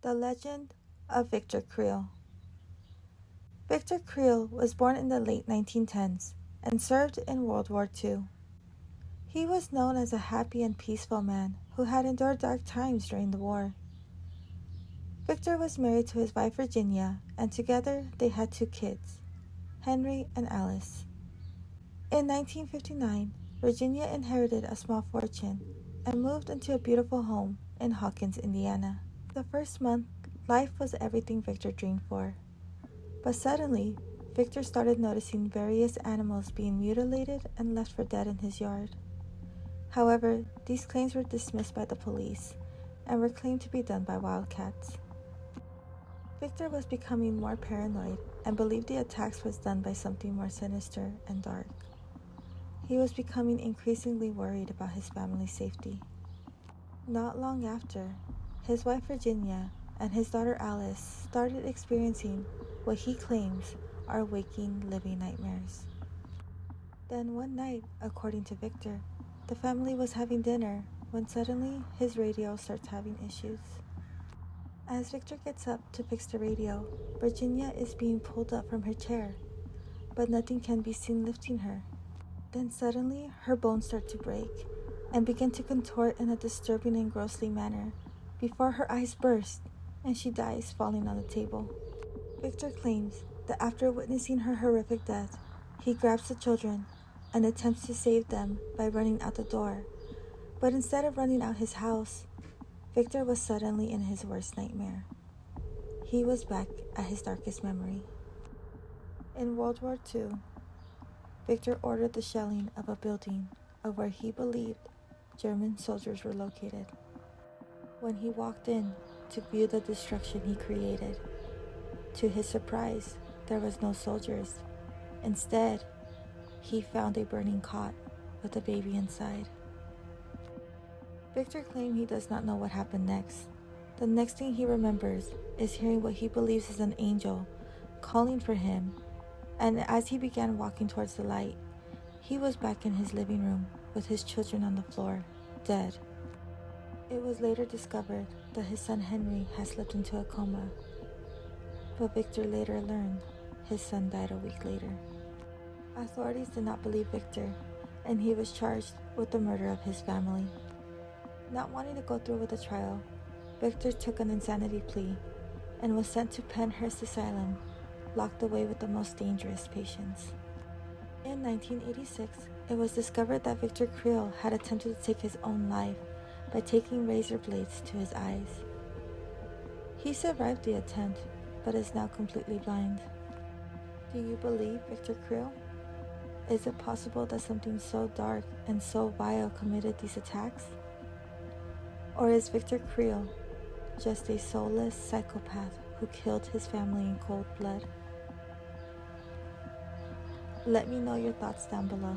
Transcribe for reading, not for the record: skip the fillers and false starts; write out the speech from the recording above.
The Legend of Victor Creel. Victor Creel was born in the late 1910s and served in World War II. He was known as a happy and peaceful man who had endured dark times during the war. Victor was married to his wife Virginia, and together they had 2 kids, Henry and Alice. In 1959, Virginia inherited a small fortune and moved into a beautiful home in Hawkins, Indiana. The first month, life was everything Victor dreamed for. But suddenly, Victor started noticing various animals being mutilated and left for dead in his yard. However, these claims were dismissed by the police and were claimed to be done by wildcats. Victor was becoming more paranoid and believed the attacks was done by something more sinister and dark. He was becoming increasingly worried about his family's safety. Not long after, his wife Virginia and his daughter Alice started experiencing what he claims are waking, living nightmares. Then one night, according to Victor, the family was having dinner when suddenly his radio starts having issues. As Victor gets up to fix the radio, Virginia is being pulled up from her chair, but nothing can be seen lifting her. Then suddenly, her bones start to break and begin to contort in a disturbing and ghostly manner before her eyes burst and she dies falling on the table. Victor claims that after witnessing her horrific death, he grabs the children and attempts to save them by running out the door. But instead of running out his house, Victor was suddenly in his worst nightmare. He was back at his darkest memory. In World War II, Victor ordered the shelling of a building of where he believed German soldiers were located. When he walked in to view the destruction he created, to his surprise, there was no soldiers. Instead, he found a burning cot with a baby inside. Victor claimed he does not know what happened next. The next thing he remembers is hearing what he believes is an angel calling for him, and as he began walking towards the light, he was back in his living room with his children on the floor, dead. It was later discovered that his son Henry had slipped into a coma, but Victor later learned his son died a week later. Authorities did not believe Victor, and he was charged with the murder of his family. Not wanting to go through with the trial, Victor took an insanity plea and was sent to Penhurst Asylum, locked away with the most dangerous patients. In 1986, it was discovered that Victor Creel had attempted to take his own life by taking razor blades to his eyes. He survived the attempt, but is now completely blind. Do you believe Victor Creel? Is it possible that something so dark and so vile committed these attacks? Or is Victor Creel just a soulless psychopath who killed his family in cold blood? Let me know your thoughts down below.